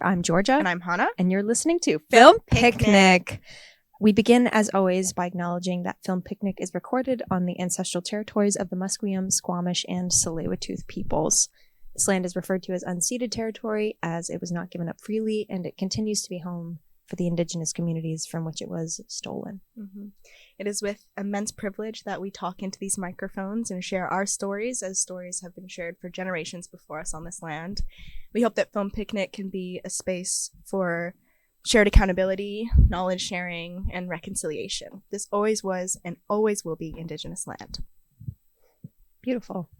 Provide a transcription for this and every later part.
I'm Georgia. And I'm Hannah. And you're listening to Film Picnic. We begin, as always, by acknowledging that Film Picnic is recorded on the ancestral territories of the Musqueam, Squamish, and Tsleil-Waututh peoples. This land is referred to as unceded territory as it was not given up freely, and it continues to be home for the indigenous communities from which it was stolen. Mm-hmm. It is with immense privilege that we talk into these microphones and share our stories, as stories have been shared for generations before us on this land. We hope that Film Picnic can be a space for shared accountability, knowledge sharing, and reconciliation. This always was and always will be Indigenous land. Beautiful.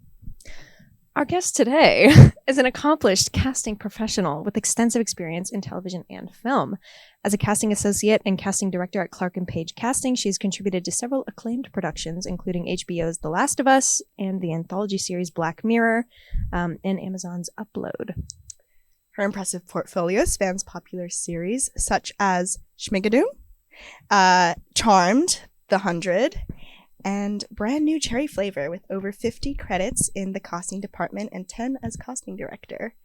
Our guest today is an accomplished casting professional with extensive experience in television and film. As a casting associate and casting director at Clark & Page Casting, she's contributed to several acclaimed productions, including HBO's The Last of Us and the anthology series Black Mirror, and Amazon's Upload. Her impressive portfolio spans popular series such as Schmigadoon, Charmed, The 100, and brand new Cherry Flavor with over 50 credits in the casting department and 10 as casting director.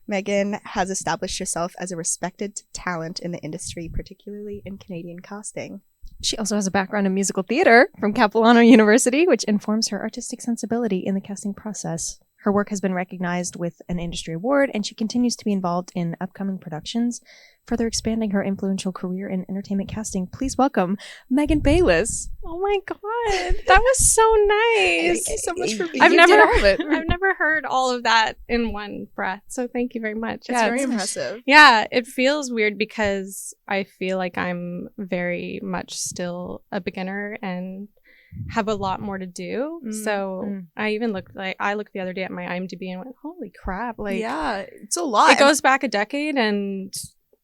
Megan has established herself as a respected talent in the industry, particularly in Canadian casting. She also has a background in musical theater from Capilano University, which informs her artistic sensibility in the casting process. Her work has been recognized with an industry award, and she continues to be involved in upcoming productions, further expanding her influential career in entertainment casting. Please welcome Megan Bayliss. Oh my God, that was so nice. Thank you so much for being here. I've never heard all of that in one breath, so thank you very much. It's very impressive. Yeah, it feels weird because I feel like I'm very much still a beginner and have a lot more to do. I even looked the other day at my IMDb and went, holy crap, like, yeah, it's a lot. It goes back a decade, and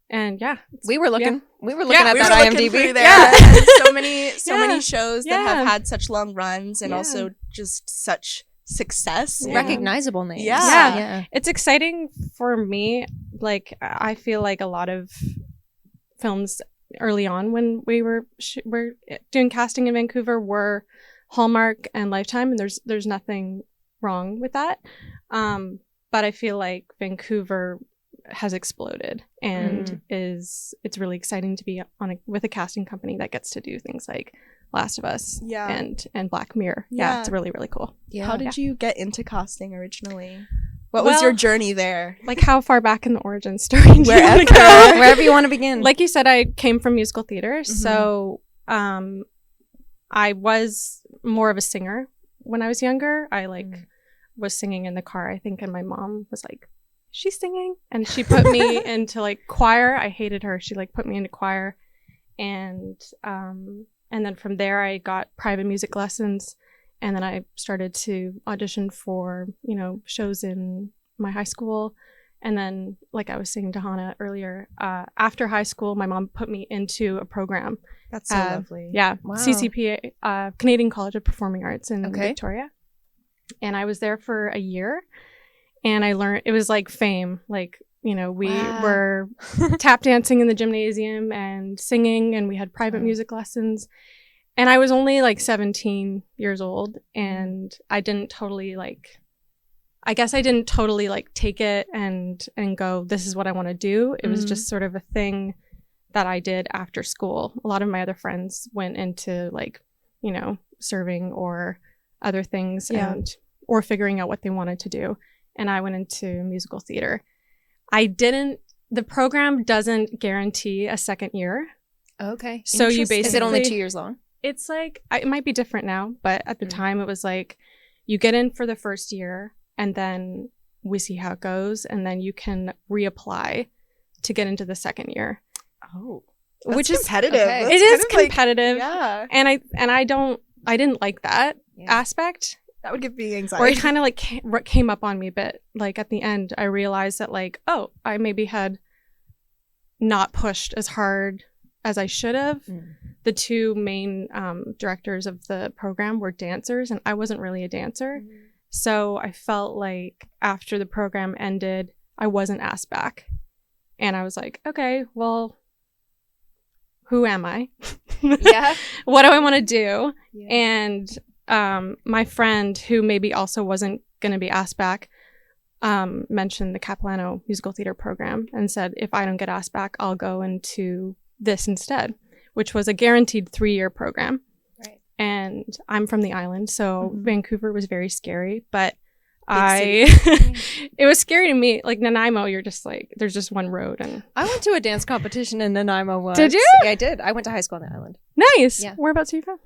yeah, we were looking at that IMDb there. And so many shows that have had such long runs and also just such success. Recognizable names. Yeah. It's exciting for me. Like, I feel like a lot of films early on when we were doing casting in Vancouver were Hallmark and Lifetime, and there's nothing wrong with that, but I feel like Vancouver has exploded and it's really exciting to be with a casting company that gets to do things like Last of Us and Black Mirror. It's really, really cool. How did you get into casting originally? What was your journey there? Like, how far back in the origin story? Wherever you want to begin. Like you said, I came from musical theater, so I was more of a singer when I was younger. I was singing in the car, I think, and my mom was like, "She's singing," and she put me into choir. I hated her. She put me into choir, and then from there I got private music lessons. And then I started to audition for, shows in my high school. And then, like I was saying to Hannah earlier, after high school, my mom put me into a program. That's so lovely. Yeah. Wow. CCPA, Canadian College of Performing Arts in Victoria. And I was there for a year. And I learned, it was like fame. We were tap dancing in the gymnasium and singing, and we had private music lessons. And I was only 17 years old, and I didn't totally take it and go, this is what I want to do. It was just sort of a thing that I did after school. A lot of my other friends went into serving or other things or figuring out what they wanted to do. And I went into musical theater. The program doesn't guarantee a second year. Okay. So you basically... Is it only 2 years long? It's it might be different now, but at the time it was you get in for the first year and then we see how it goes, and then you can reapply to get into the second year. Oh, which is competitive. Okay. It is competitive. And I didn't like that aspect. That would give me anxiety. Or it kind of came up on me a bit. At the end, I realized that I maybe had not pushed as hard as I should have. The two main directors of the program were dancers, and I wasn't really a dancer. So I felt like after the program ended, I wasn't asked back. And I was like, okay, well, who am I? What do I want to do? And my friend, who maybe also wasn't going to be asked back, mentioned the Capilano musical theater program and said, if I don't get asked back, I'll go into this instead, which was a guaranteed 3-year program. Right. And I'm from the island, so Vancouver was very scary, but Big it was scary to me. Like Nanaimo, you're just like, there's just one road. And I went to a dance competition in Nanaimo once. Did you? Yeah, I did. I went to high school on the island. Nice. Yeah. Whereabouts are you from?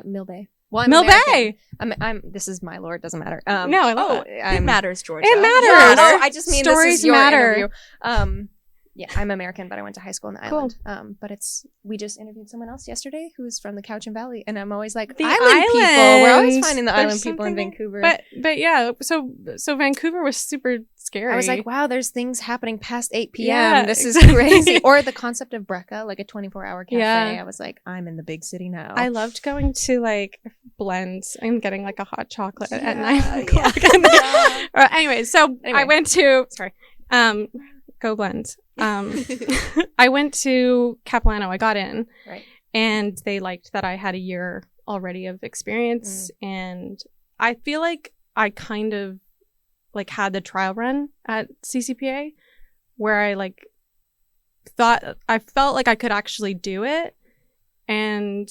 Mill Bay. Well, I'm Mill American. Bay. I'm. This is my lord. Doesn't matter. No, I love it. It matters, Georgia. It matters. Yeah, no, I just mean Stories this is your matter. interview. Yeah, I'm American, but I went to high school on the Cool. island. But we just interviewed someone else yesterday who's from the Cowichan Valley, and I'm always like, The island people. We're always islands. finding the There's island people in something- Vancouver. But yeah, so Vancouver was super scary. I was like, wow, there's things happening past 8 p.m. Yeah, This is exactly. crazy. Or the concept of Brecca, like a 24-hour cafe. Yeah. I was like, I'm in the big city now. I loved going to like blends and getting like a hot chocolate at Yeah, 9 yeah. o'clock. Anyway, so Anyway. I went to go blends. I went to Capilano. I got in, Right. and they liked that I had a year already of experience, and I feel like I kind of like had the trial run at CCPA where I like I felt like I could actually do it, and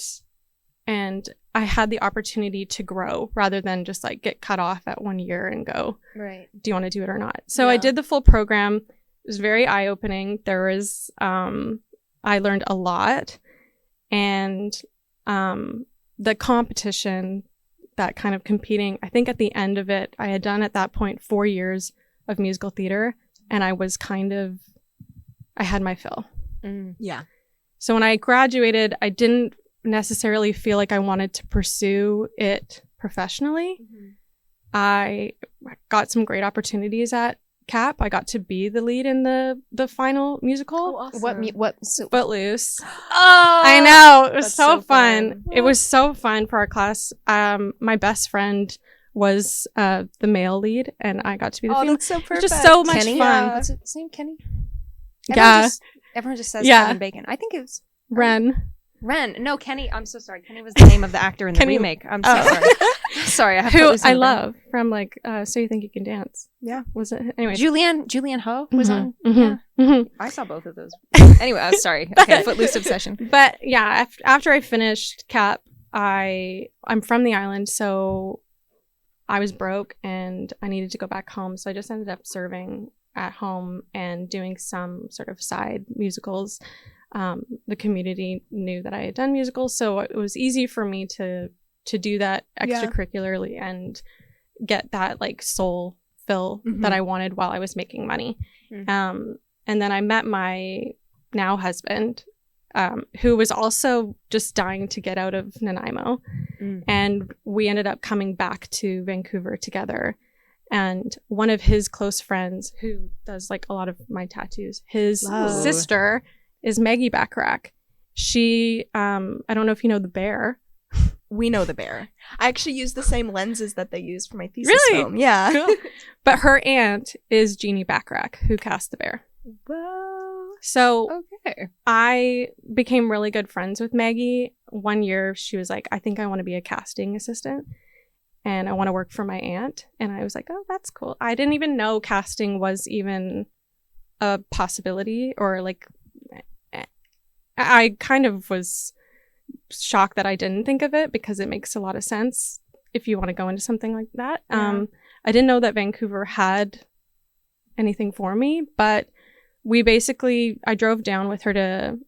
I had the opportunity to grow rather than just like get cut off at 1 year and go, Right. do you want to do it or not? So I Yeah. did the full program. It was very eye-opening. There was I learned a lot, and the competition, that kind of competing, I think at the end of it, I had done at that point 4 years of musical theater, and I had my fill. Yeah. So when I graduated, I didn't necessarily feel like I wanted to pursue it professionally. I got some great opportunities at Cap. I got to be the lead in the final musical. Awesome. Footloose. Oh, I know. It was that's so so fun. fun. It was so fun for our class. My best friend was the male lead, and I got to be the Oh, female. that's so It perfect. was just so much Kenny? fun. What's his name? Kenny? Yeah. Everyone just says Yeah. Kevin Bacon. I think it was Ren. Ren. No, Kenny. I'm so sorry. Kenny was the name of the actor in the Kenny- remake. I'm so Oh. sorry. Sorry, I have Who Footloose I on the brain. love from like So You Think You Can Dance. Yeah. Was it? Anyway. Julianne Ho was on. I saw both of those. Anyway, I was sorry. Okay, Footloose obsession. But yeah, after I finished Cap, I'm from the island, so I was broke and I needed to go back home. So I just ended up serving at home and doing some sort of side musicals. The community knew that I had done musicals, so it was easy for me to do that extracurricularly and get that like soul fill that I wanted while I was making money. And then I met my now husband, who was also just dying to get out of Nanaimo. And we ended up coming back to Vancouver together. And one of his close friends, who does like a lot of my tattoos, his Love. sister is Maggie Backrack. She, I don't know if you know the bear. We know the bear. I actually used the same lenses that they used for my thesis Really? film. Yeah. Cool. But her aunt is Jeannie Backrack, who cast the bear. Whoa. So Okay. I became really good friends with Maggie. 1 year, she was like, I think I want to be a casting assistant and I want to work for my aunt. And I was like, oh, that's cool. I didn't even know casting was even a possibility, or like, I kind of was shocked that I didn't think of it, because it makes a lot of sense if you want to go into something like that. Yeah. I didn't know that Vancouver had anything for me, but I drove down with her to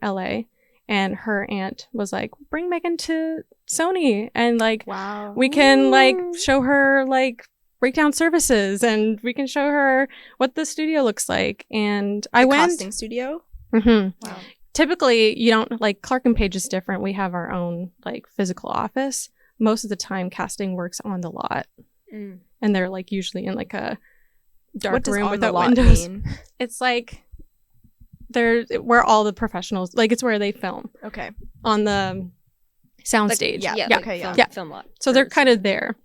LA, and her aunt was like, bring Megan to Sony, and like, Wow. we can like show her like breakdown services, and we can show her what the studio looks like. And I went. Casting studio. Mhm. Wow. Typically, you don't like Clark and Page is different. We have our own like physical office. Most of the time, casting works on the lot, and they're like usually in like a dark What does room on the without lot windows. mean? It's like where all the professionals, like it's where they film Okay. on the soundstage. yeah, like okay, film, yeah. film lot. So they're kind of there.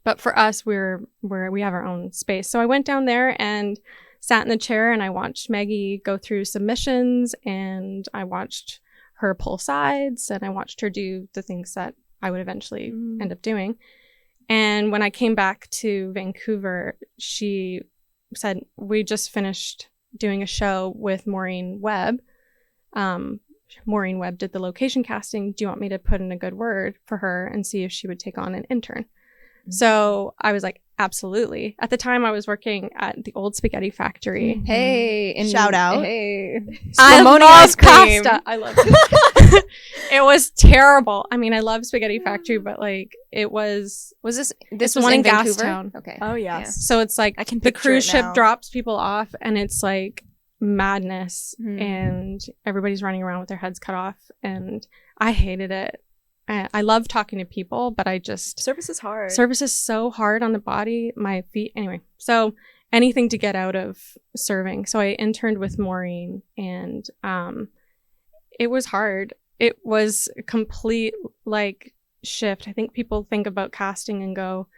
But for us, we have our own space. So I went down there and sat in the chair, and I watched Maggie go through submissions, and I watched her pull sides, and I watched her do the things that I would eventually end up doing. And when I came back to Vancouver, she said, we just finished doing a show with Maureen Webb. Maureen Webb did the location casting. Do you want me to put in a good word for her and see if she would take on an intern? So I was like, absolutely. At the time, I was working at the old spaghetti factory. Hey, and Shout out. Hey, I Spumoni love ice cream. pasta. I love it. It was terrible. I mean, I love spaghetti factory, but like it was. Was this It's was one in Vancouver? Gastown. Okay. Oh, yes. So it's like I can the picture cruise it ship now. drops people off, and it's like madness, Mhm. and everybody's running around with their heads cut off, and I hated it. I love talking to people, but I just Service is hard. service is so hard on the body, my feet. Anyway, so anything to get out of serving. So I interned with Maureen, and it was hard. It was a complete like shift. I think people think about casting and go,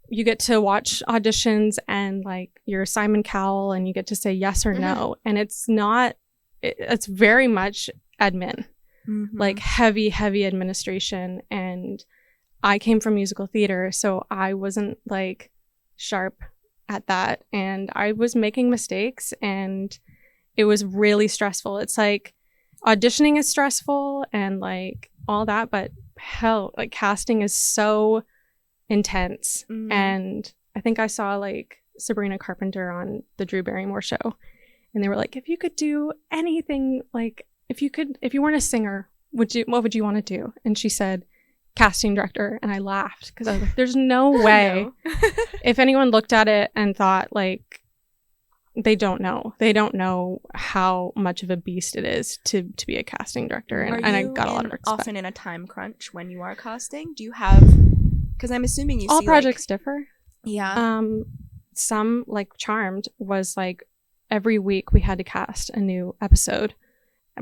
you get to watch auditions and like you're Simon Cowell and you get to say yes or no. And it's not, it's very much admin. Like heavy administration. And I came from musical theater, so I wasn't like sharp at that. And I was making mistakes and it was really stressful. It's like auditioning is stressful and like all that, but hell, like casting is so intense. And I think I saw like Sabrina Carpenter on the Drew Barrymore show, and they were like, if you could do anything, like if you weren't a singer, what would you want to do? And she said, casting director. And I laughed because I was like, there's no way. If anyone looked at it and thought like, they don't know how much of a beast it is to be a casting director. And I got a lot of respect. Often in a time crunch when you are casting? Do you have, because I'm assuming you All see projects differ. Yeah. Some like Charmed was like every week we had to cast a new episode,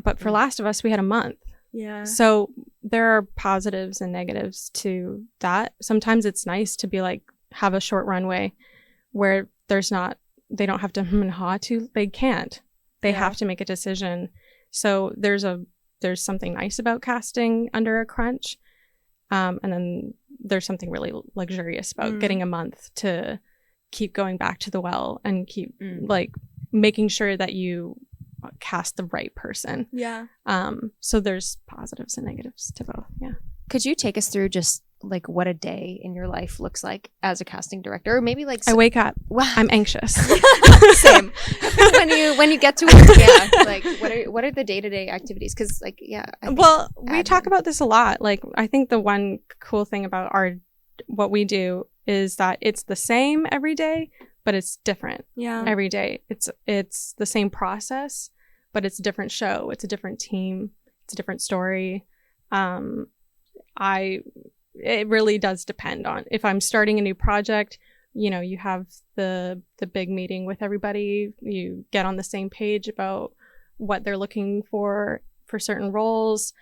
but for Last of Us we had a month. Yeah. So there are positives and negatives to that. Sometimes it's nice to be like have a short runway where they don't have to and ha to. They can't. They have to make a decision. So there's something nice about casting under a crunch, and then there's something really luxurious about getting a month to keep going back to the well and keep like making sure that you cast the right person. Yeah. So there's positives and negatives to both. Yeah. Could you take us through just like what a day in your life looks like as a casting director, or maybe like I wake up. Wow. I'm anxious. Same. when you get to work, yeah. Like what are the day-to-day activities? Because like Well, we talk about this a lot. Like I think the one cool thing about what we do is that it's the same every day, but it's different every day. It's the same process, but it's a different show. It's a different team. It's a different story. It really does depend on if I'm starting a new project. You know, you have the big meeting with everybody. You get on the same page about what they're looking for certain roles.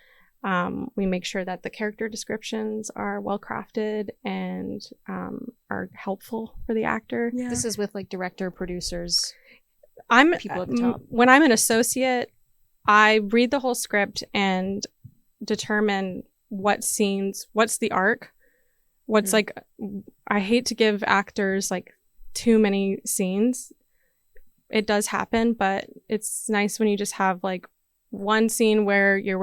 We make sure that the character descriptions are well crafted and are helpful for the actor. Yeah. This is with like director, producers, people at the top. When I'm an associate, I read the whole script and determine what's the arc, what's like, I hate to give actors like too many scenes. It does happen, but it's nice when you just have like one scene where you're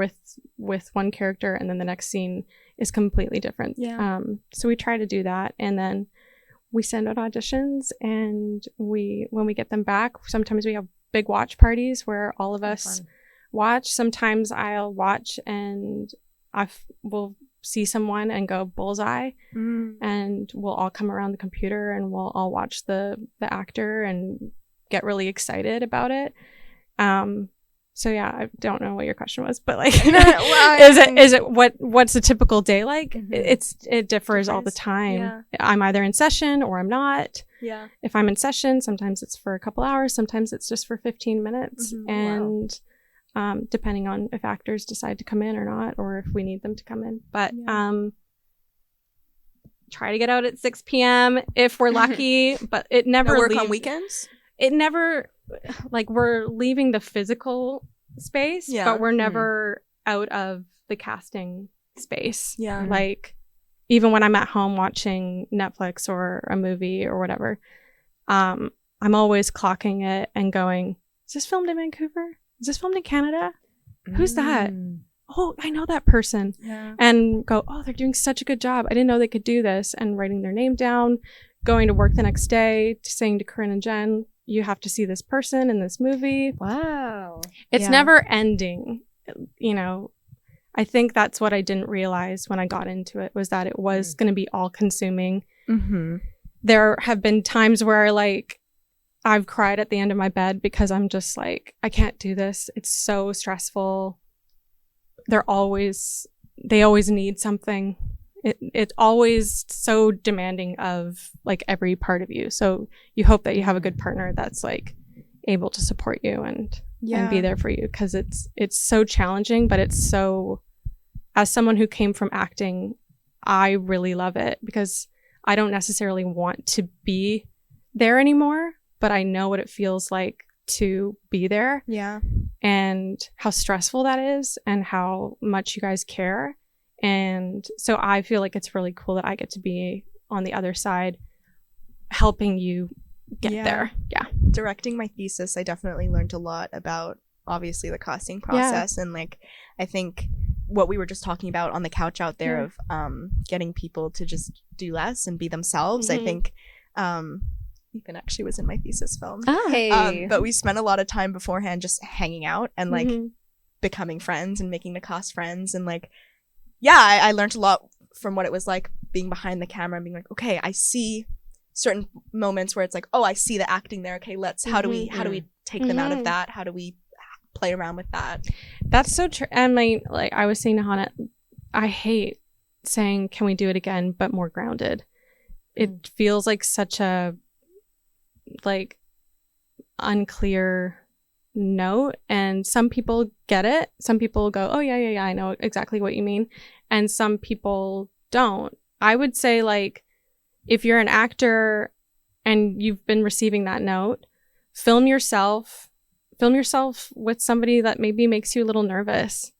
with one character and then the next scene is completely different. Yeah. So we try to do that, and then we send out auditions, and when we get them back, sometimes we have big watch parties where all of us watch. Sometimes I'll watch and we'll see someone and go bullseye, and we'll all come around the computer and we'll all watch the actor and get really excited about it. So yeah, I don't know what your question was, but like, is it what's a typical day like? It differs all the time. Yeah. I'm either in session or I'm not. Yeah. If I'm in session, sometimes it's for a couple hours, sometimes it's just for 15 minutes. And depending on if actors decide to come in or not, or if we need them to come in. But try to get out at 6 p.m. if we're lucky, but it never work on weekends? It never, like, we're leaving the physical space, but we're never out of the casting space. Yeah. Like, even when I'm at home watching Netflix or a movie or whatever, I'm always clocking it and going, is this filmed in Vancouver? Is this filmed in Canada? Who's that? Oh, I know that person. Yeah. And go, oh, they're doing such a good job. I didn't know they could do this. And writing their name down, going to work the next day, saying to Corinne and Jen, you have to see this person in this movie. Wow. It's Yeah. never ending. You know, I think that's what I didn't realize when I got into it, was that it was going to be all consuming. Mm-hmm. There have been times where like I've cried at the end of my bed because I'm just like, I can't do this. It's so stressful. They always need something. It's always so demanding of like every part of you. So you hope that you have a good partner that's like able to support you and be there for you, because it's so challenging, but it's so, as someone who came from acting, I really love it because I don't necessarily want to be there anymore, but I know what it feels like to be there. Yeah. And how stressful that is and how much you guys care. And so I feel like it's really cool that I get to be on the other side helping you get there. Yeah. Directing my thesis, I definitely learned a lot about obviously the casting process. And like, I think what we were just talking about on the couch out there of getting people to just do less and be themselves. I think Ethan actually was in my thesis film. Oh, hey. But we spent a lot of time beforehand just hanging out and like becoming friends and making the cast friends. And like, yeah, I learned a lot from what it was like being behind the camera and being like, okay, I see certain moments where it's like, oh, I see the acting there. Okay, how do we take them out of that? How do we play around with that? That's so true. And like I was saying to Hannah, I hate saying, can we do it again, but more grounded. It feels like such a like unclear note, and some people get it. Some people go, oh yeah, I know exactly what you mean. And some people don't. I would say like, if you're an actor and you've been receiving that note, film yourself with somebody that maybe makes you a little nervous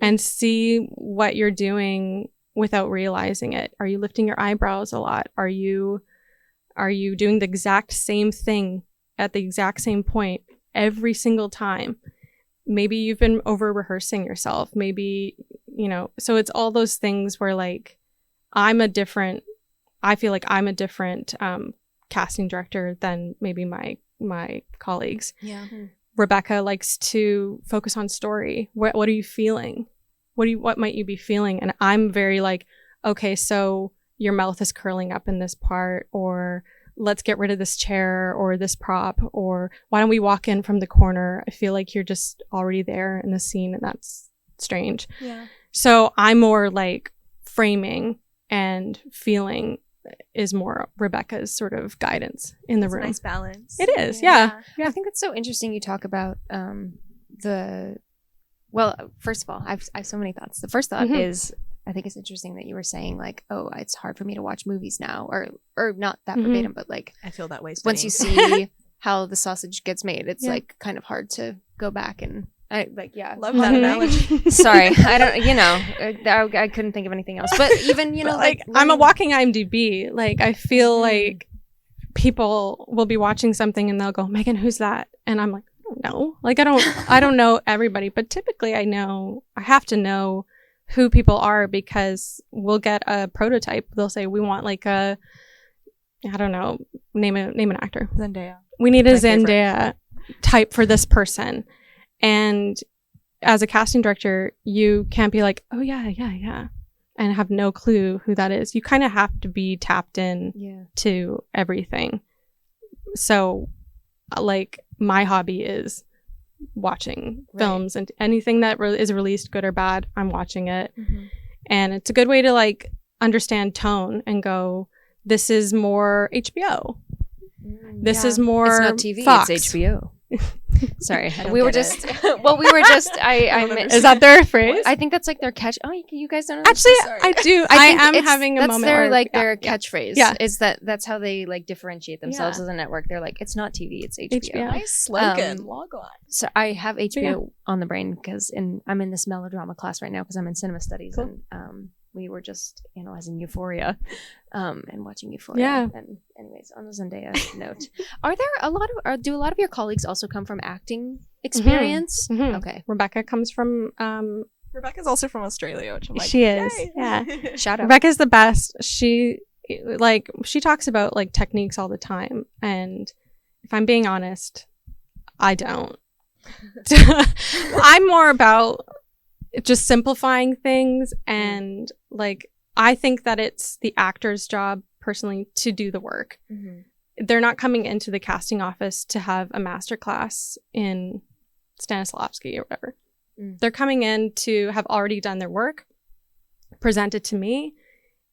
and see what you're doing without realizing it. Are you lifting your eyebrows a lot? Are you doing the exact same thing at the exact same point every single time? Maybe you've been over rehearsing yourself. Maybe, so it's all those things where like, I feel like I'm a different casting director than maybe my colleagues. Yeah. Rebecca likes to focus on story. What are you feeling? What might you be feeling? And I'm very like, okay, so your mouth is curling up in this part, or let's get rid of this chair or this prop, or why don't we walk in from the corner? I feel like you're just already there in the scene, and that's strange. Yeah. So I'm more like framing, and feeling is more Rebecca's sort of guidance in the room. Nice balance. It is, yeah. I think it's so interesting you talk about first of all, I have so many thoughts. The first thought is, I think it's interesting that you were saying like, oh, it's hard for me to watch movies now, or not that verbatim, but like, I feel that way. Once you see how the sausage gets made, it's like kind of hard to go back and love that analogy. Sorry, I don't, I couldn't think of anything else. But even like I'm a walking IMDb. Like I feel like people will be watching something and they'll go, Megan, who's that? And I'm like, I don't know. Like I don't know everybody, but typically I have to know who people are, because we'll get a prototype. They'll say we want like I don't know, name an actor. Zendaya. We need a Zendaya type for this person. And as a casting director, you can't be like, oh yeah, and have no clue who that is. You kind of have to be tapped in to everything. So like my hobby is watching films, and anything that is released, good or bad, I'm watching it. And it's a good way to like understand tone and go, this is more HBO. This is more It's not TV, Fox. It's HBO. Sorry, we were just I meant, Is that their phrase? I think that's like their catch. Oh, you guys don't know. Actually, Sorry. I do. I am think having a that's moment. their where, their catchphrase. Yeah. Is that's how they like differentiate themselves as a network. They're like, it's not TV, it's HBO. Nice slogan. Log on. So I have HBO on the brain because I'm in this melodrama class right now because I'm in cinema studies, and we were just analyzing Euphoria, and watching Euphoria. Yeah. And anyways, on the Zendaya note, are there a lot of do a lot of your colleagues also come from acting experience? Mhm. Okay, Rebecca comes from Rebecca's also from Australia, which I'm like, she is. yay. Yeah. shout out. Rebecca's the best. She talks about like techniques all the time, and if I'm being honest, I don't. I'm more about just simplifying things, and like I think that it's the actor's job personally to do the work. They're not coming into the casting office to have a master class in Stanislavski or whatever. They're coming in to have already done their work, present it to me,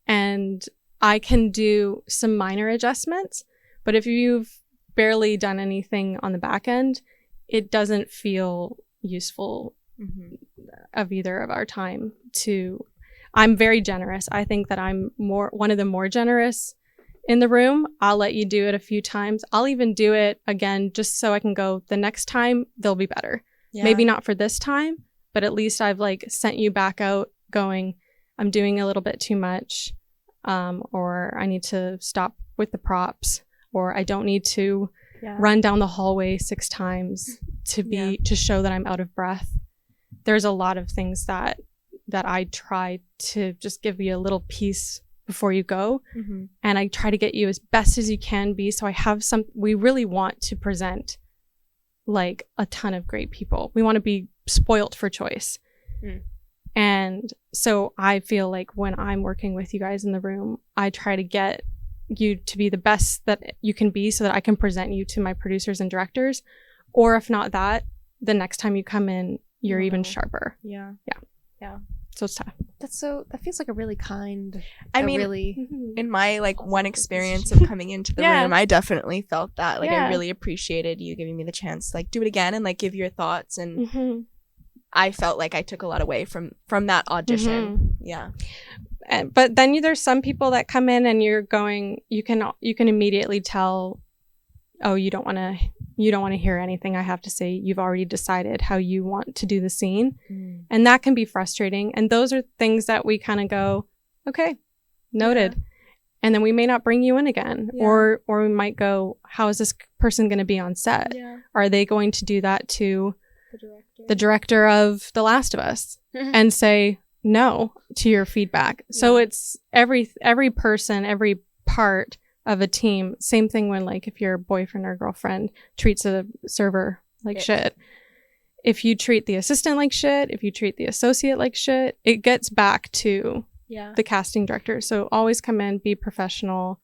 and I can do some minor adjustments. But if you've barely done anything on the back end, it doesn't feel useful of either of our time to. I'm very generous. I think that I'm one of the more generous in the room. I'll let you do it a few times. I'll even do it again just so I can go, the next time they'll be better. Yeah. Maybe not for this time, but at least I've like sent you back out going, I'm doing a little bit too much, or I need to stop with the props, or I don't need to run down the hallway 6 times to show that I'm out of breath. There's a lot of things that I try to just give you a little piece before you go. And I try to get you as best as you can be. So I have we really want to present like a ton of great people. We want to be spoilt for choice. And so I feel like when I'm working with you guys in the room, I try to get you to be the best that you can be so that I can present you to my producers and directors. Or if not that, the next time you come in, you're even sharper. Yeah. So it's tough. That feels like a really kind. I mean, really in my like one experience of coming into the room, I definitely felt that. Like I really appreciated you giving me the chance to like do it again and like give your thoughts, and I felt like I took a lot away from that audition. Yeah. But then there's some people that come in and you're going, you can immediately tell, oh, you don't want to hear anything I have to say. You've already decided how you want to do the scene. And that can be frustrating. And those are things that we kind of go, okay, noted. Yeah. And then we may not bring you in again. Yeah. Or we might go, how is this person going to be on set? Yeah. Are they going to do that to the director of The Last of Us and say no to your feedback? Yeah. So it's every person, every part of a team. Same thing when like if your boyfriend or girlfriend treats a server like shit. If you treat the assistant like shit, if you treat the associate like shit, it gets back to the casting director. So always come in, be professional.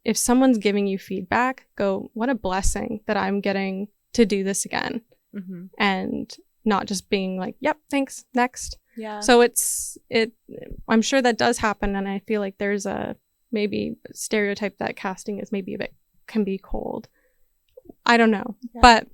If someone's giving you feedback, go, what a blessing that I'm getting to do this again. And not just being like, yep, thanks, next. Yeah. So I'm sure that does happen. And I feel like there's a maybe stereotype that casting is maybe can be cold. I don't know. Yeah. But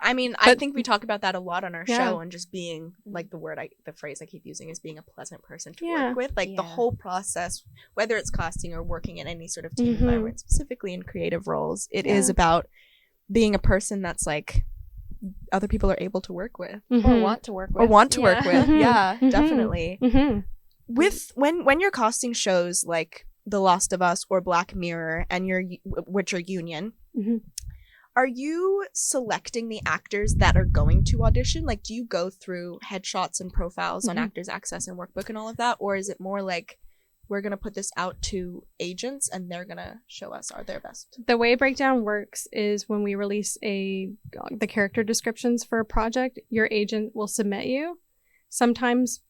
I mean, I think we talk about that a lot on our show, and just being like the phrase I keep using is being a pleasant person to work with. Like the whole process, whether it's casting or working in any sort of team environment, specifically in creative roles, it is about being a person that's like other people are able to work with or want to work with. Yeah, definitely. With when you're casting shows like The Last of Us or Black Mirror, and which are union, are you selecting the actors that are going to audition? Like, do you go through headshots and profiles on Actors Access and Workbook and all of that? Or is it more like, we're going to put this out to agents and they're going to show us their best? The way Breakdown works is when we release the character descriptions for a project, your agent will submit you. Sometimes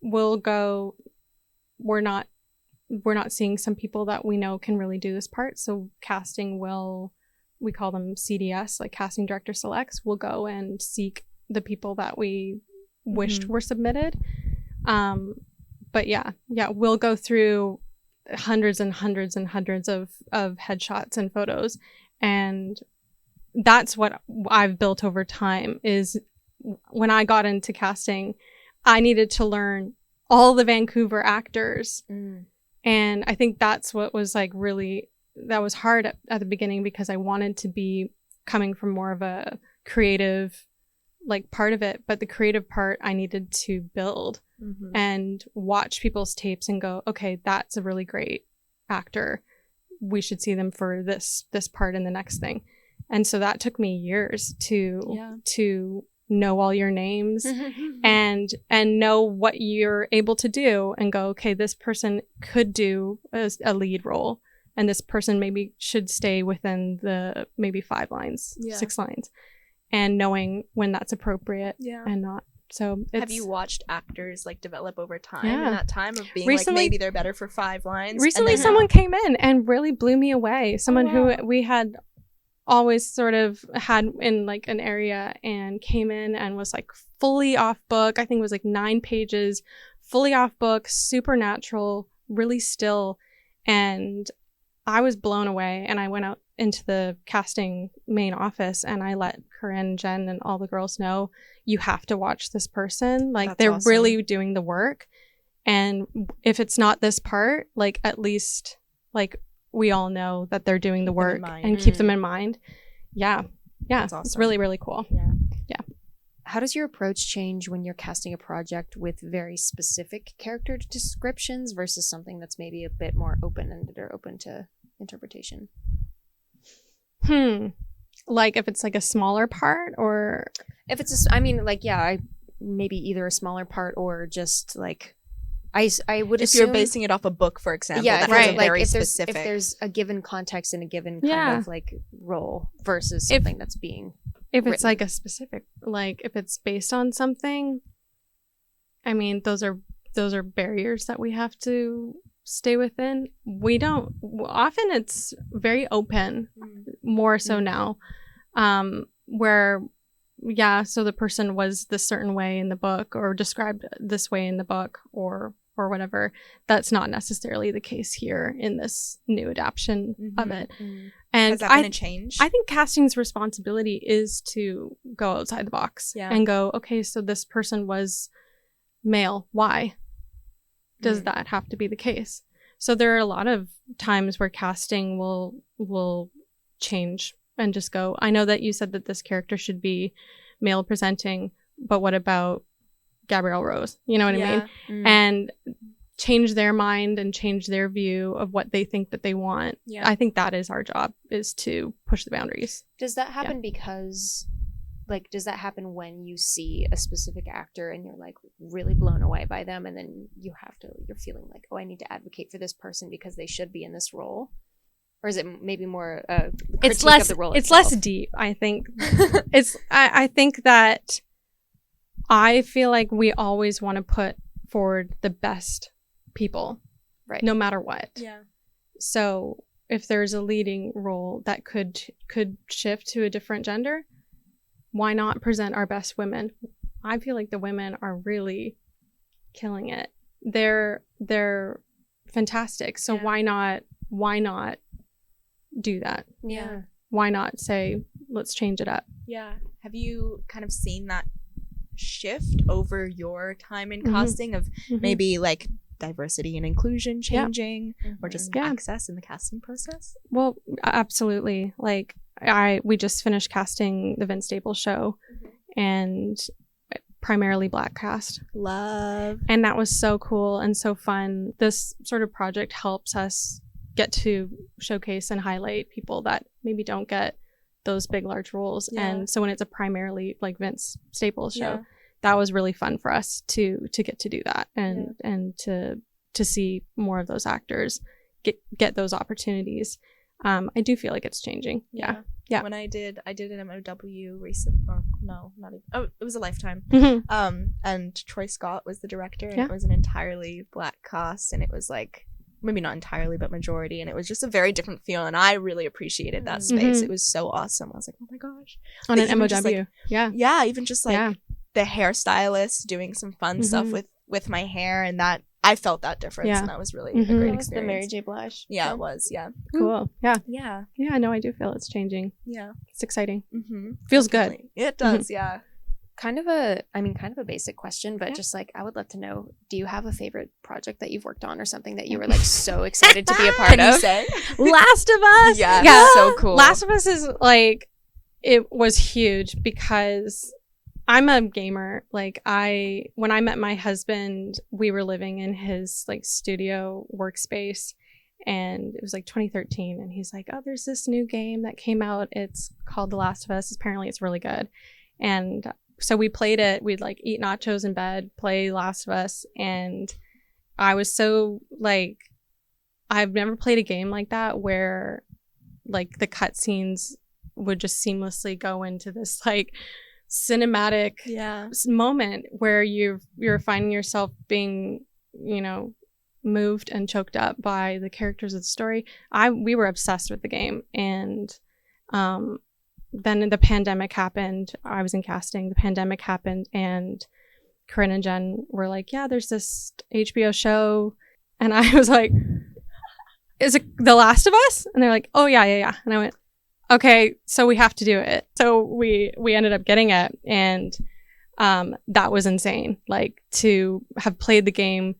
we'll go, we're not seeing some people that we know can really do this part. So casting we call them CDS, like casting director selects. We'll go and seek the people that we wished were submitted. But we'll go through hundreds and hundreds and hundreds of headshots and photos. And that's what I've built over time. Is when I got into casting, I needed to learn all the Vancouver actors. And I think that's what was like that was hard at the beginning, because I wanted to be coming from more of a creative like part of it, but the creative part I needed to build. and watch people's tapes and go, okay, that's a really great actor. We should see them for this part in the next thing. And so that took me years to know all your names and know what you're able to do and go, okay, this person could do a lead role and this person maybe should stay within the maybe 5 lines, 6 lines, and knowing when that's appropriate and not. So have you watched actors like develop over time Yeah. in that time of being Recently- like maybe they're better for 5 lines? Recently, someone came in and really blew me away. Someone who we had always sort of had in like an area and came in and was like fully off book. I think it was like 9 pages, fully off book, supernatural, really still. And I was blown away. And I went out into the casting main office and I let Corinne, Jen, and all the girls know, you have to watch this person. Like, they're awesome. really doing the work. And if it's not this part, like, at least like we all know that they're doing the work and keep them in mind. Yeah. That's awesome. It's really, really cool. Yeah. How does your approach change when you're casting a project with very specific character descriptions versus something that's maybe a bit more open-ended or open to interpretation? Like if it's like a smaller part, or If it's maybe either a smaller part or just like I would If assume you're basing it off a book, for example, yeah, that right. has a very Like specific. if there's a given context and a given kind of like role versus something that's being if it's written. like a specific, like if it's based on something, I mean, those are barriers that we have to stay within. We don't often, it's very open, more so now, where so the person was this certain way in the book or described this way in the book or whatever. That's not necessarily the case here in this new adaptation of it. And has that been a change? I think casting's responsibility is to go outside the box and go, okay, so this person was male. Why does that have to be the case? So there are a lot of times where casting will change and just go, I know that you said that this character should be male presenting, but what about Gabrielle Rose? You know what I mean? And change their mind and change their view of what they think that they want. I think that is our job, is to push the boundaries. Does that happen because does that happen when you see a specific actor and you're like really blown away by them, and then you're feeling like, oh, I need to advocate for this person because they should be in this role? Or is it maybe more it's less of the role it's itself? less deep, I think. I think that I feel like we always want to put forward the best people, right? No matter what. Yeah. So if there's a leading role that could shift to a different gender, why not present our best women? I feel like the women are really killing it. They're fantastic. So why not do that? Yeah. Why not say, let's change it up? Yeah. Have you kind of seen that shift over your time in casting of maybe like diversity and inclusion changing or just access in the casting process? Well, absolutely. Like we just finished casting the Vince Staples show and primarily Black cast. Love. And that was so cool and so fun. This sort of project helps us get to showcase and highlight people that maybe don't get those big, large roles. And so when it's a primarily like Vince Staples show, that was really fun for us to get to do that and to see more of those actors get those opportunities. I do feel like it's changing. Yeah. When I did an MOW recent, or no, not even. Oh, it was a Lifetime. And Troy Scott was the director, and it was an entirely Black cast, and it was like maybe not entirely, but majority, and it was just a very different feel, and I really appreciated that space. It was so awesome. I was like, oh my gosh, on like, an MOW, even just like the hairstylist doing some fun stuff with my hair, and that I felt that difference, and that was really a great experience. The Mary J. Blige. Yeah, it was. Yeah, cool. Yeah. No, I do feel it's changing. Yeah, it's exciting. Feels good. It does. Yeah. Kind of a basic question, but just like, I would love to know, do you have a favorite project that you've worked on or something that you were like so excited to be a part Can of? you say? Last of Us. Yeah, so cool. Last of Us is like, it was huge because I'm a gamer. Like when I met my husband, we were living in his like studio workspace, and it was like 2013, and he's like, oh, there's this new game that came out. It's called The Last of Us. Apparently it's really good. And so we played it. We'd like eat nachos in bed, play Last of Us. And I was so like, I've never played a game like that where like the cutscenes would just seamlessly go into this like cinematic moment where you're finding yourself being, you know, moved and choked up by the characters of the story. We were obsessed with the game. And then the pandemic happened. I was in casting. The pandemic happened, and Corinne and Jen were like, yeah, there's this HBO show. And I was like, is it The Last of Us? And they're like, oh, yeah. And I went, okay, so we have to do it. So we ended up getting it. And that was insane. Like, to have played the game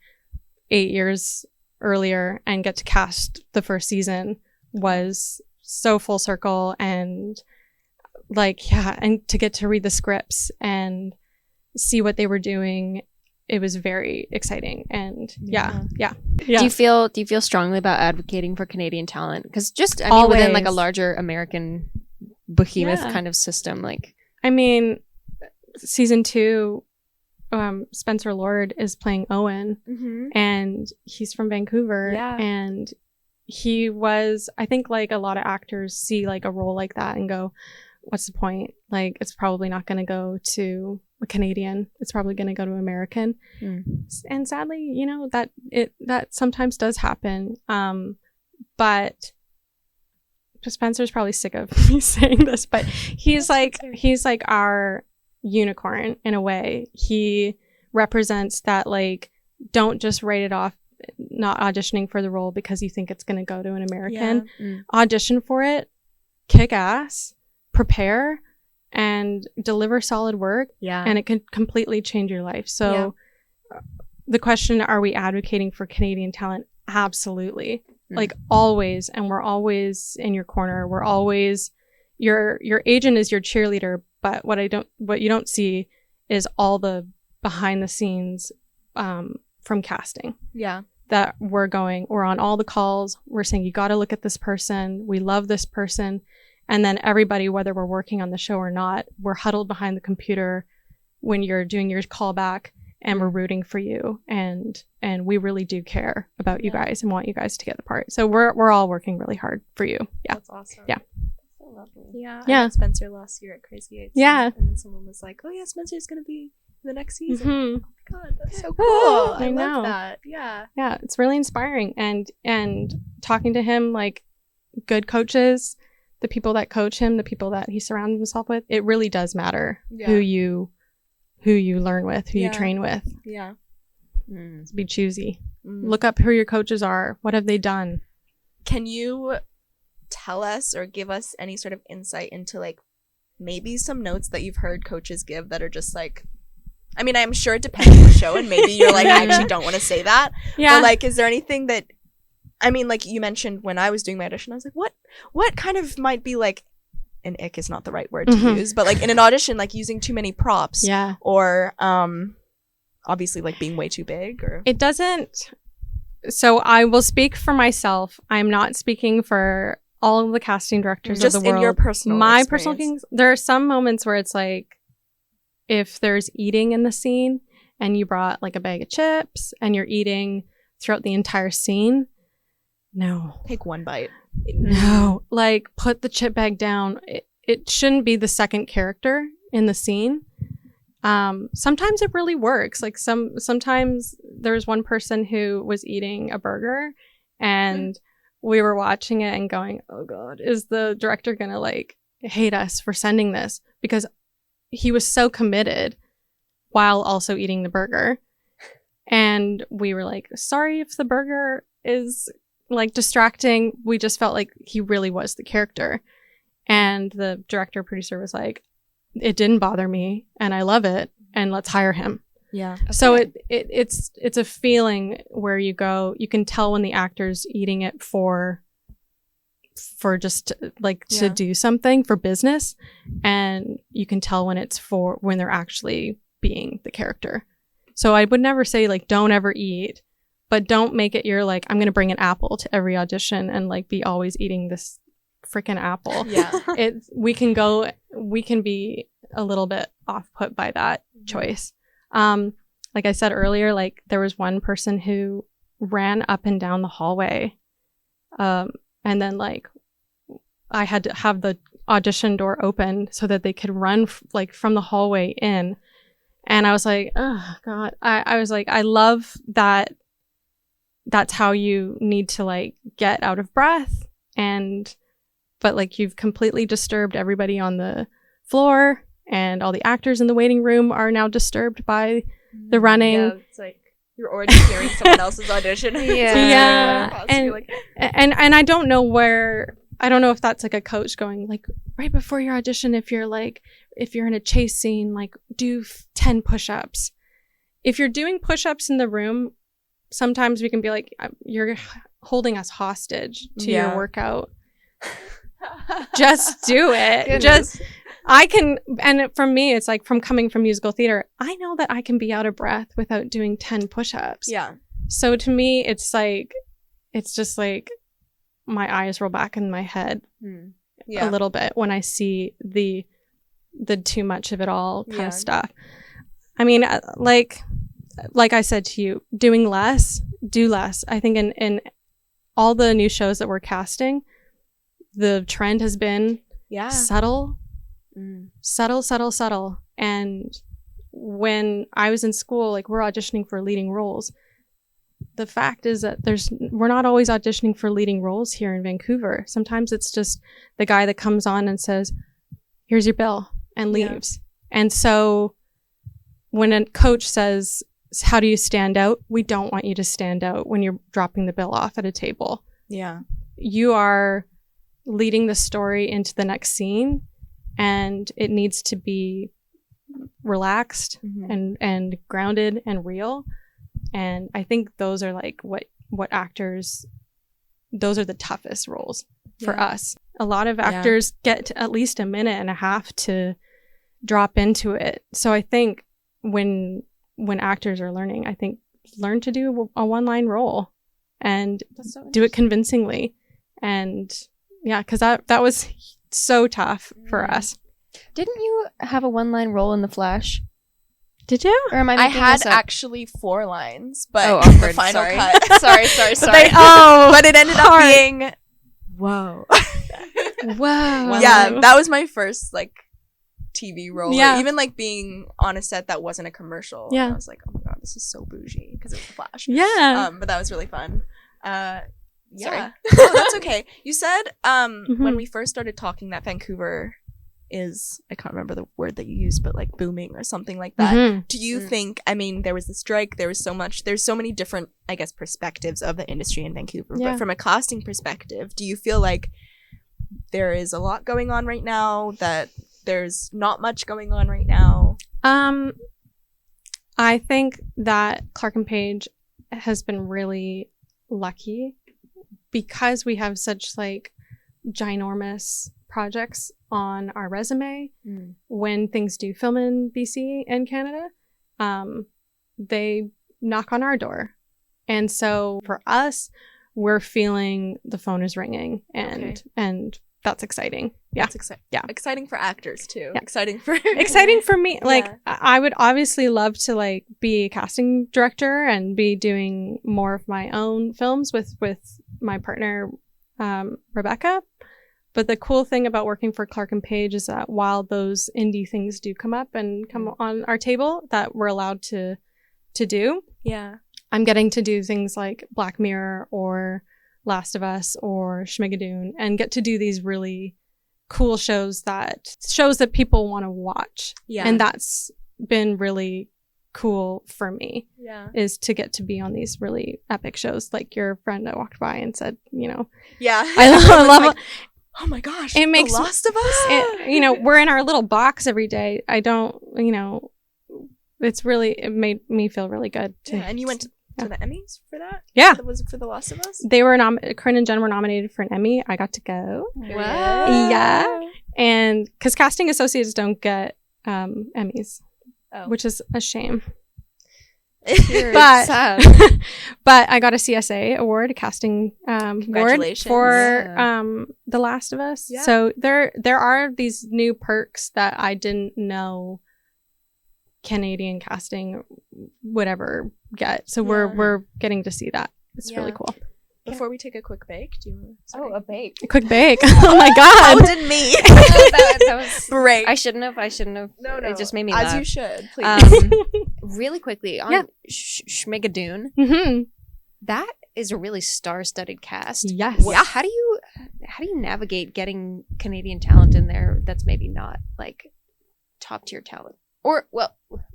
8 years earlier and get to cast the first season was so full circle. And like, yeah, and to get to read the scripts and see what they were doing, it was very exciting. And yeah. Do you feel strongly about advocating for Canadian talent? Because just I mean, within like a larger American behemoth kind of system, like, I mean, season 2, Spencer Lord is playing Owen, and he's from Vancouver, and he was, I think, like a lot of actors see like a role like that and go, what's the point? Like, it's probably not going to go to a Canadian. It's probably going to go to American. And sadly, you know, that sometimes does happen. But Spencer's probably sick of me saying this, but he's like our unicorn in a way. He represents that, like, don't just write it off not auditioning for the role because you think it's going to go to an American. Audition for it, kick ass, prepare, and deliver solid work, and it can completely change your life. So the question, are we advocating for Canadian talent? Absolutely. Like, always. And we're always in your corner. We're always, your agent is your cheerleader, but what you don't see is all the behind the scenes from casting. That we're on all the calls. We're saying, you got to look at this person. We love this person. And then everybody, whether we're working on the show or not, we're huddled behind the computer when you're doing your callback, and we're rooting for you. And we really do care about you guys and want you guys to get the part. So we're all working really hard for you. Yeah. That's awesome. Yeah. So lovely. Yeah. I met Spencer last year at Crazy Eights. Yeah. And then someone was like, oh yeah, Spencer's going to be in the next season. Oh my God, that's so cool. I love that. Yeah. Yeah. It's really inspiring. And talking to him, like, good coaches, the people that coach him, the people that he surrounds himself with, it really does matter who you learn with, who you train with. Yeah. Be choosy. Look up who your coaches are. What have they done? Can you tell us or give us any sort of insight into, like, maybe some notes that you've heard coaches give that are just like, I mean, I'm sure it depends on the show, and maybe you're like, I actually don't want to say that. But, like, is there anything that, I mean, like you mentioned when I was doing my audition, I was like, what kind of might be like, an ick is not the right word to use, but like in an audition, like using too many props, or obviously like being way too big, or it doesn't. So I will speak for myself. I'm not speaking for all of the casting directors just of the world. In your personal my experience. Personal things. There are some moments where it's like, if there's eating in the scene and you brought like a bag of chips and you're eating throughout the entire scene, no. Take one bite. No. Like, put the chip bag down. It shouldn't be the second character in the scene. Sometimes it really works. Like, sometimes there was one person who was eating a burger, and we were watching it and going, oh God, is the director gonna like hate us for sending this? Because he was so committed while also eating the burger. And we were like, sorry if the burger is like distracting. We just felt like he really was the character. And the director producer was like, it didn't bother me and I love it, and let's hire him. Yeah. Okay. So it's a feeling where you can tell when the actor's eating it for for just like to Yeah. do something for business, and you can tell when it's for when they're actually being the character. So I would never say like don't ever eat, but don't make it your like I'm gonna bring an apple to every audition and like be always eating this freaking apple. Yeah. We can be a little bit off put by that choice. Like I said earlier, like there was one person who ran up and down the hallway, and then like I had to have the audition door open so that they could run like from the hallway in. And I was like, oh God. I was like, I love that that's how you need to like get out of breath, but like you've completely disturbed everybody on the floor, and all the actors in the waiting room are now disturbed by the running. Yeah, it's like you're already hearing someone else's audition. Yeah. And I don't know if that's like a coach going like right before your audition, if you're in a chase scene, like do 10 push-ups. If you're doing push-ups in the room, sometimes we can be like, you're holding us hostage to your workout. Just do it. Goodness. And for me, it's like from coming from musical theater, I know that I can be out of breath without doing 10 push-ups. Yeah. So to me, it's just like my eyes roll back in my head a little bit when I see the too much of it all kind of stuff. I mean, like I said to you, doing less, do less. I think in all the new shows that we're casting, the trend has been subtle. And when I was in school, like we're auditioning for leading roles. The fact is that we're not always auditioning for leading roles here in Vancouver. Sometimes it's just the guy that comes on and says, here's your bill, and leaves. And so when a coach says, how do you stand out? We don't want you to stand out when you're dropping the bill off at a table. Yeah. You are leading the story into the next scene, and it needs to be relaxed and grounded and real. And I think those are like what actors, those are the toughest roles for us. A lot of actors get at least a minute and a half to drop into it. So I think when actors are learning, I think learn to do a one-line role and do it convincingly. And yeah, because that was so tough for us. Didn't you have a one-line role in The Flash? Did you? Or am I I making had this up? actually 4 lines, but awkward, the final sorry. cut. sorry. But it ended up being whoa. Wow. Yeah, that was my first like TV role. Yeah. Or even like being on a set that wasn't a commercial. Yeah. I was like, oh my God, this is so bougie because it was The Flash. Yeah. But that was really fun. Sorry. Yeah. Oh, that's okay. You said Mm-hmm. when we first started talking that Vancouver is, I can't remember the word that you used, but like booming or something like that. Mhm. Do you think, I mean, there was the strike, there's so many different, I guess, perspectives of the industry in Vancouver. Yeah. But from a casting perspective, do you feel like there is a lot going on right now, that there's not much going on right now? I think that Clark and Page has been really lucky because we have such like ginormous projects on our resume. When things do film in BC and Canada, they knock on our door. And so for us, we're feeling the phone is ringing, and that's exciting. Yeah. That's exciting. Yeah. Exciting for actors too. Yeah. Exciting for me. Like Yeah. I would obviously love to like be a casting director and be doing more of my own films with my partner, Rebecca. But the cool thing about working for Clark and Page is that while those indie things do come up and come on our table that we're allowed to do, Yeah. I'm getting to do things like Black Mirror or Last of Us or Schmigadoon and get to do these really cool shows that people want to watch. Yeah. And that's been really cool for me, Yeah. is to get to be on these really epic shows. Like your friend that walked by and said, Yeah. I Everyone was love like, oh my gosh. it makes The Last of Us. we're in our little box every day. I don't, it's really, it made me feel really good. Yeah, and you went to the Emmys for that? Yeah. Was it for The Last of Us? They were Corinne and Jen were nominated for an Emmy. I got to go. Wow. Yeah. And because casting associates don't get Emmys, which is a shame. But but I got a CSA award, a casting award for The Last of Us. Yeah. So there are these new perks that I didn't know Canadian casting would ever get. So we're getting to see that. It's really cool. Before we take a quick break, do you want a bake. A quick bake. Oh my god. That didn't me. that was break. I shouldn't have. No. It just made me laugh. As you should, please. Really quickly on Schmigadoon. Mm-hmm. That is a really star-studded cast. Yes. Yeah. How do you navigate getting Canadian talent in there that's maybe not like top tier talent? Or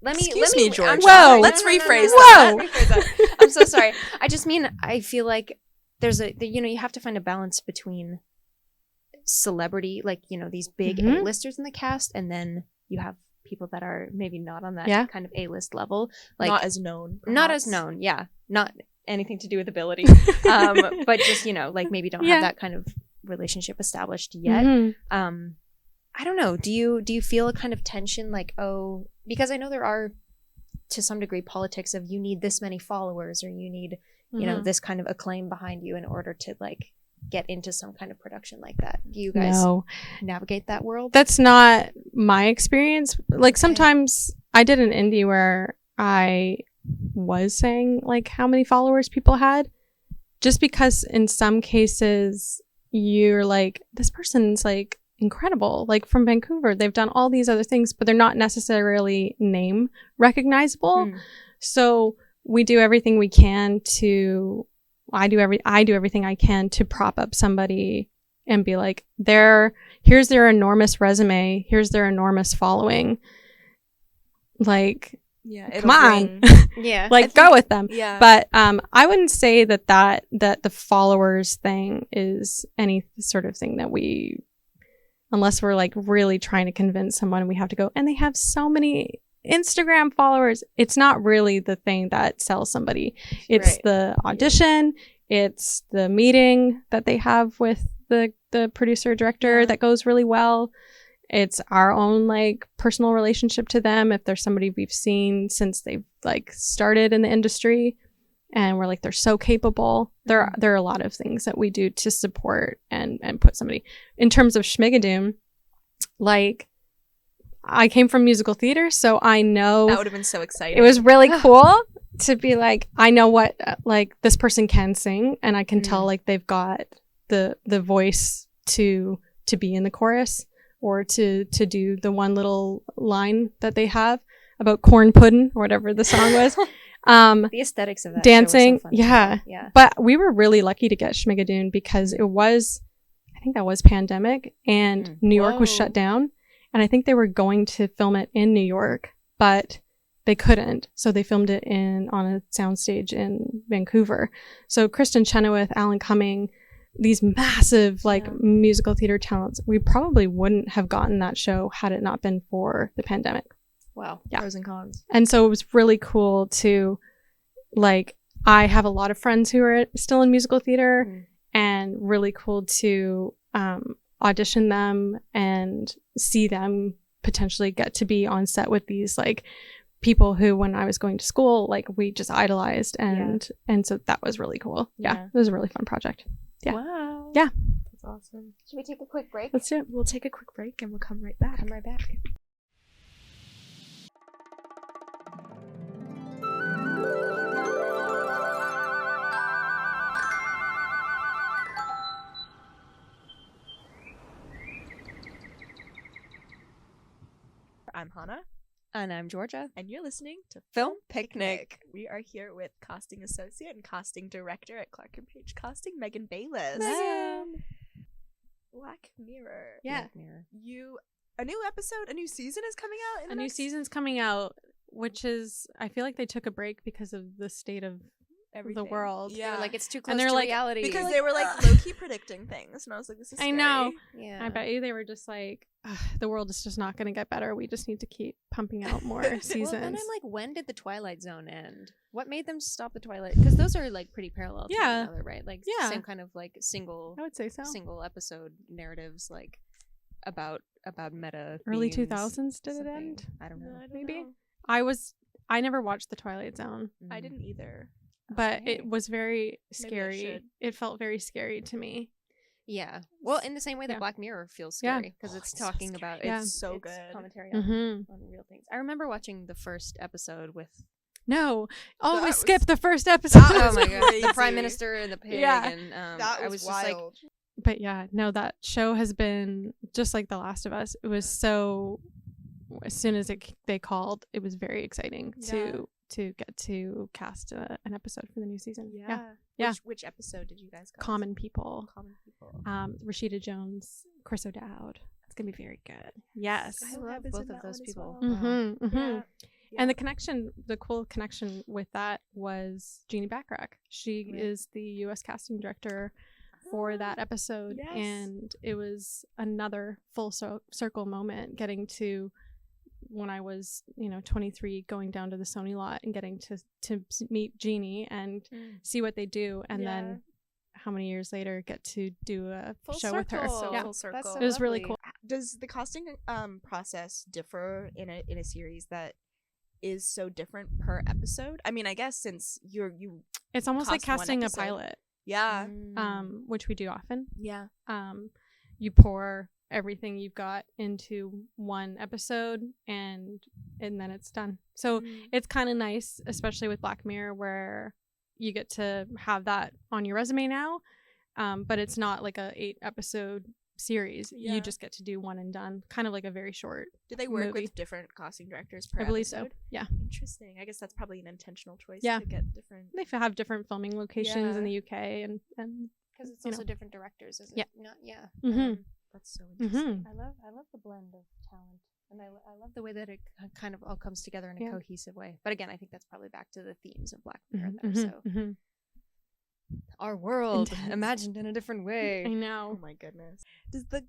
let me George. Whoa. Let's rephrase that. I'm so sorry. I just mean I feel like there's you have to find a balance between celebrity, like these big A-listers in the cast, and then you have people that are maybe not on that kind of A-list level, like not as known. Yeah, not anything to do with ability, but just like maybe don't have that kind of relationship established yet. Mm-hmm. I don't know. Do you feel a kind of tension, like, because I know there are to some degree politics of you need this many followers, or you need this kind of acclaim behind you in order to like get into some kind of production like that. Do you guys navigate that world? That's not my experience. Like sometimes I did an indie where I was saying like how many followers people had, just because in some cases you're like, this person's like incredible, like from Vancouver, they've done all these other things, but they're not necessarily name recognizable. So we do everything we can to I do everything I can to prop up somebody and be like, here's their enormous resume, here's their enormous following, like come on. Like go with them. But I wouldn't say that the followers thing is any sort of thing that we, unless we're like really trying to convince someone, we have to go and they have so many Instagram followers. It's not really the thing that sells somebody. It's the audition, it's the meeting that they have with the producer director that goes really well. It's our own like personal relationship to them. If there's somebody we've seen since they've like started in the industry and we're like, they're so capable. There are a lot of things that we do to support and put somebody. In terms of Schmigadoon, like I came from musical theater, so I know that would have been so exciting. It was really cool to be like, I know what like this person can sing, and I can tell like they've got the voice to be in the chorus or to do the one little line that they have about corn pudding or whatever the song was. The aesthetics of that dancing, show was so fun yeah. But we were really lucky to get Schmigadoon because it was, I think that was pandemic, and New York was shut down, and I think they were going to film it in New York, but they couldn't, so they filmed it on a soundstage in Vancouver. So Kristen Chenoweth, Alan Cumming, these massive like musical theater talents, we probably wouldn't have gotten that show had it not been for the pandemic. Wow. Yeah. Pros and cons. And so it was really cool to, like, I have a lot of friends who are still in musical theater, and really cool to audition them and see them potentially get to be on set with these like people who, when I was going to school, like we just idolized, and so that was really cool. Yeah, it was a really fun project. Yeah. Wow. Yeah. That's awesome. Should we take a quick break? Let's do it. We'll take a quick break and we'll come right back. I'm Hannah. And I'm Georgia. And you're listening to Film Picnic. We are here with casting associate and casting director at Clark & Page Casting, Megan Bayliss. Megan. Black Mirror. Yeah. Black Mirror. A new episode, a new season is coming out? A new season's coming out, which is, I feel like they took a break because of the state of everything. the world. They were like, it's too close And they're to like- reality. because they were like low-key predicting things, and I was like, this is I scary. know. yeah. I bet you they were just like, "Ugh, the world is just not going to get better. We just need to keep pumping out more seasons. Well, then I'm like, when did the Twilight Zone end? What made them stop the Twilight? Because those are like pretty parallel to one Yeah. another, right? Like Yeah. same kind of like single I would say so. episode narratives, like about meta. Early themes, 2000s did it something. end? I don't know. I don't Maybe. know. I never watched The Twilight Zone, I didn't either. but Okay. it was very Maybe I scary. should. It felt very scary to me. Yeah. Well, in the same way that Yeah. Black Mirror feels Yeah. scary because it's it's so talking scary. about Yeah. It's so it's good. commentary on, Mm-hmm. on real things. I remember watching the first episode with No, always was- skip the first episode. That oh was my god, the crazy. Prime Minister and the pig, Yeah. and That I was was just like, wild. But yeah, no, that show has been just like The Last of Us. It was so. As soon as they called, it was very exciting to get to cast an episode for the new season. Yeah. Which episode did you guys cast? Common People. Common People. Rashida Jones, Chris O'Dowd. It's gonna be very good. Yes. I love both of those people. Mm-hmm, mm-hmm. Yeah. And the cool connection with that was Jeannie Backrack. She Right. is the U.S. casting director for that episode, Yes. and it was another full circle moment getting to when I was 23, going down to the Sony lot and getting to meet Jeannie and see what they do, and Yeah. then how many years later get to do a Full show with her. circle. Yeah. Full circle. That's so It was really lovely. cool. Does the casting process differ in a series that is so different per episode? I mean, I guess since you It's almost like Cast one casting a episode. pilot, yeah. which we do often. Yeah. You pour everything you've got into one episode and then it's done. So it's kind of nice, especially with Black Mirror, where you get to have that on your resume now, but it's not like a 8-episode series. Yeah. You just get to do one and done, kind of like a very short. Do they work movie. with different casting directors per I believe episode? so. Yeah, Interesting. I guess that's probably an intentional choice Yeah. to get different. they have different filming locations in Yeah. the UK and because it's you also know. different directors, is it? Yeah. Not, yeah. Mhm. That's so interesting. Mhm. I love the blend of talent, and I love the way that it kind of all comes together in a Yeah. cohesive way. But again, I think that's probably back to the themes of Black Mirror. Mhm. There, Mhm. so Mhm. our world Intense. imagined in a different I way. Oh know. my goodness. Does the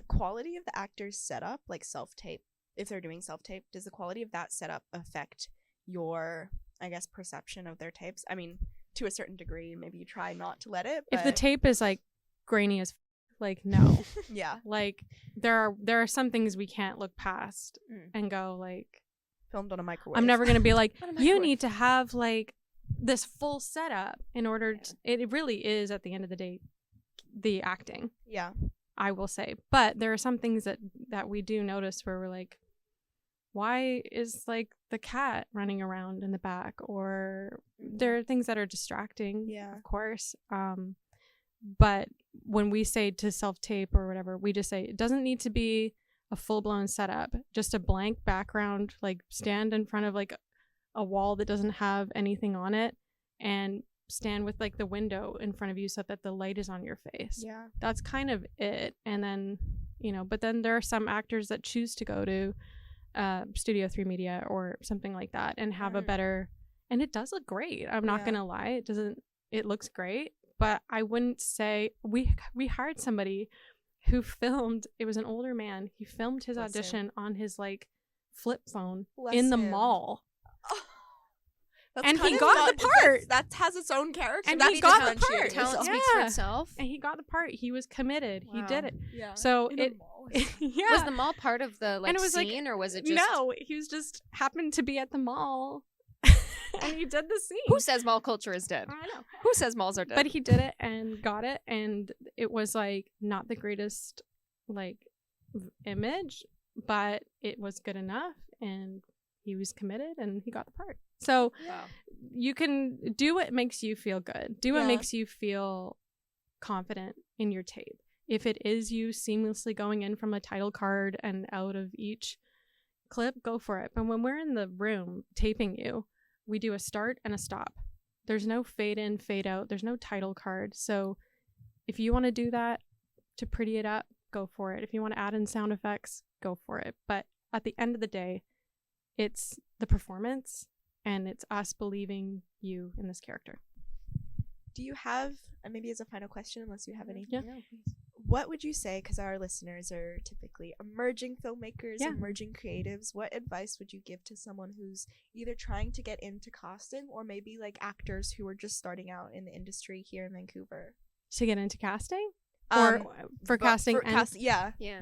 quality of the actors' setup, like self-tape, if they're doing self-tape, does the quality of that setup affect your, I guess, perception of their tapes? I mean, to a certain degree, maybe you try not to let it. If the but- tape is like grainy as like no. yeah, Like there are some things we can't look past Mm. and go like, filmed on a microwave. I'm never gonna be like, On a you microwave. need to have like this full setup in order to, it really is at the end of the day the acting, Yeah. I will say. But there are some things that we do notice where we're like, why is like the cat running around in the back? Or there are things that are distracting, Yeah. of course. But when we say to self-tape or whatever, we just say it doesn't need to be a full-blown setup, just a blank background, like stand in front of like a wall that doesn't have anything on it and stand with like the window in front of you so that the light is on your face. Yeah. That's kind of it. And then, but then there are some actors that choose to go to Studio 3 Media or something like that and have a Mhm. better, and it does look great. I'm not Yeah. going to lie. It looks great, but I wouldn't say we hired somebody who filmed, it was an older man. He filmed his Bless him. audition on his like flip phone Bless in the him. mall. That's And he kind of got the part. That has its own character. And That he got the differentiates part. itself. Talent speaks for Yeah. itself. And he got the part. He was committed. He did Wow. it. Yeah. So In a it mall. yeah. Was the mall part of the like And it was, like, scene, or was it just No, he was just happened to be at the mall, and he did the scene. Who says mall culture is dead? I know, Who says malls are dead? but he did it and got it, and it was like not the greatest like image, but it was good enough, and he was committed, and he got the part. So Wow. you can do what makes you feel good. Do what Yeah. makes you feel confident in your tape. If it is you seamlessly going in from a title card and out of each clip, go for it. But when we're in the room taping you, we do a start and a stop. There's no fade in, fade out. There's no title card. So if you want to do that to pretty it up, go for it. If you want to add in sound effects, go for it. But at the end of the day, it's the performance and it's us believing you in this character. Do you have, maybe as a final question, unless you have any, Yeah. what would you say, because our listeners are typically emerging filmmakers, Yeah. emerging creatives, what advice would you give to someone who's either trying to get into casting or maybe like actors who are just starting out in the industry here in Vancouver? To get into casting? Or for casting? Yeah. Yeah.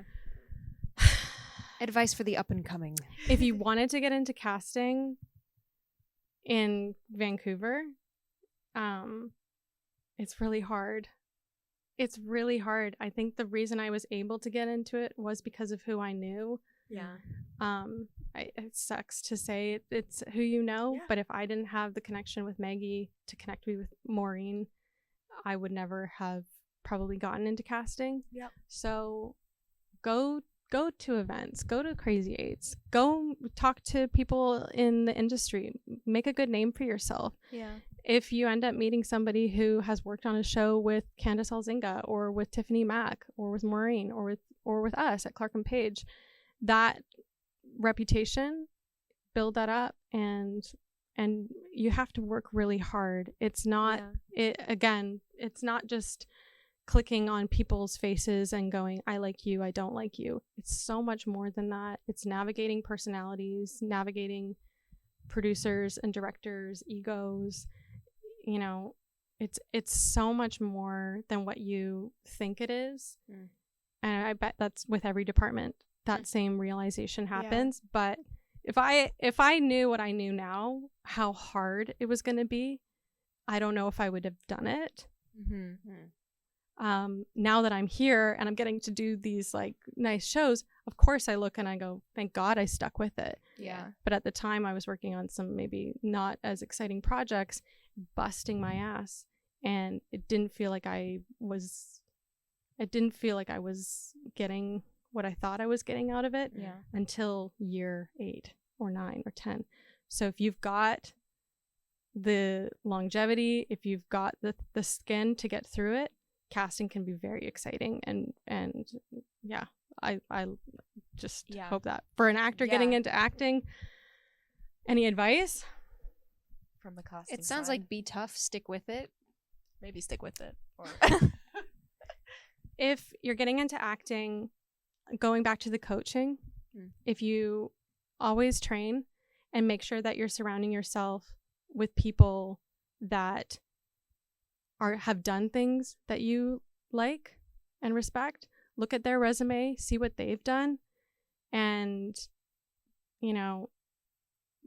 Advice for the up and coming. If you wanted to get into casting in Vancouver, it's really hard. It's really hard. I think the reason I was able to get into it was because of who I knew. Yeah. It sucks to say it's who you know, Yeah. but if I didn't have the connection with Maggie to connect me with Maureen, I would never have probably gotten into casting. Yep. So go to events, go to Crazy Eights, go talk to people in the industry, make a good name for yourself. Yeah. If you end up meeting somebody who has worked on a show with Candace Alzinga or with Tiffany Mack or with Maureen or with us at Clark and Page, that reputation, build that up, and you have to work really hard. It's not it's not just clicking on people's faces and going, I like you, I don't like you. It's so much more than that. It's navigating personalities, navigating producers and directors' egos. You know, it's so much more than what you think it is. And I bet that's with every department. That same realization happens. Yeah. But if I knew what I knew now, how hard it was going to be, I don't know if I would have done it. Now that I'm here and I'm getting to do these like nice shows, of course I look and I go, thank God I stuck with it. Yeah. But at the time I was working on some maybe not as exciting projects, busting my ass, and it didn't feel like I was getting what I thought I was getting out of it until year 8 or 9 or 10. So if you've got the longevity, if you've got the skin to get through it, casting can be very exciting. And yeah, I just hope that for an actor getting into acting. Any advice from the casting? It sounds like be tough, stick with it. Maybe stick with it. Or if you're getting into acting, going back to the coaching, if you always train and make sure that you're surrounding yourself with people that have done things that you like and respect, look at their resume, see what they've done. And, you know,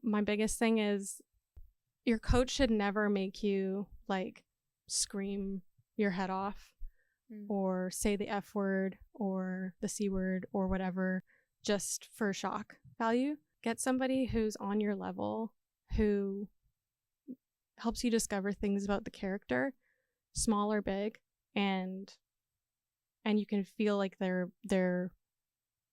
my biggest thing is your coach should never make you like scream your head off or say the F word or the C word or whatever just for shock value. Get somebody who's on your level, who helps you discover things about the character, small or big, and you can feel like they're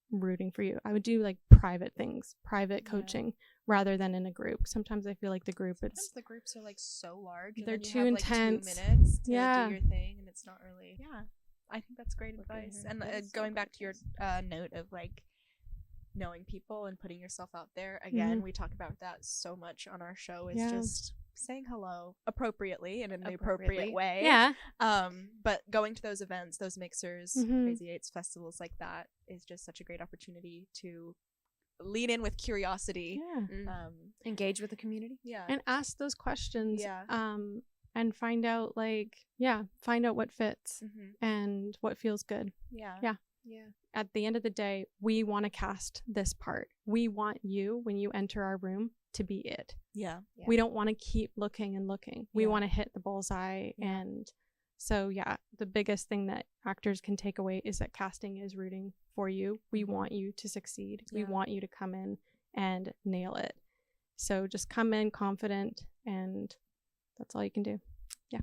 rooting for you. I would do like private things, private coaching rather than in a group. Sometimes I feel like the group, sometimes the groups are like so large. They're too intense. Like 2 minutes to do your thing, and it's not really. Yeah, I think that's great advice. And going back to your note of like knowing people and putting yourself out there again, we talk about that so much on our show. Is just saying hello appropriately and in the appropriate way. Yeah. But going to those events, those mixers, Crazy Eights, festivals like that is just such a great opportunity to lean in with curiosity. Yeah. Engage with the community. Yeah. And ask those questions. Yeah. And find out what fits and what feels good. Yeah. Yeah. Yeah. At the end of the day, we want to cast this part. We want you, when you enter our room, to be it. Yeah. We don't want to keep looking and looking. We want to hit the bullseye. And so, the biggest thing that actors can take away is that casting is rooting for you. We want you to succeed. We want you to come in and nail it. So just come in confident, and that's all you can do. Yeah.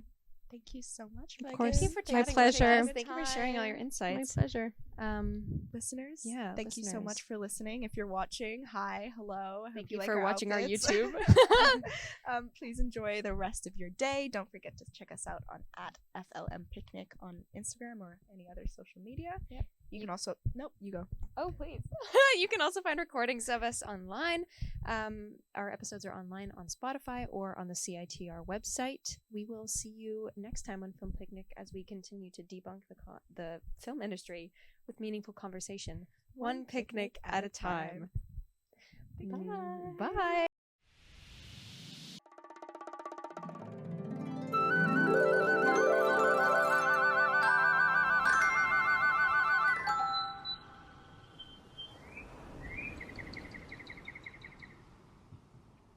Thank you so much, Megan. Of course. Thank you for My pleasure. Thank you for sharing all your insights. My pleasure. Listeners, thank you so listeners. much for listening. If you're watching, hi, hello. Thank you for watching our YouTube. Please enjoy the rest of your day. Don't forget to check us out on @FLM Picnic on Instagram or any other social media. Yep. You can also you go. Oh, please. You can also find recordings of us online. Our episodes are online on Spotify or on the CITR website. We will see you next time on Film Picnic as we continue to debunk the film industry with meaningful conversation, one picnic at a time. Bye. Bye.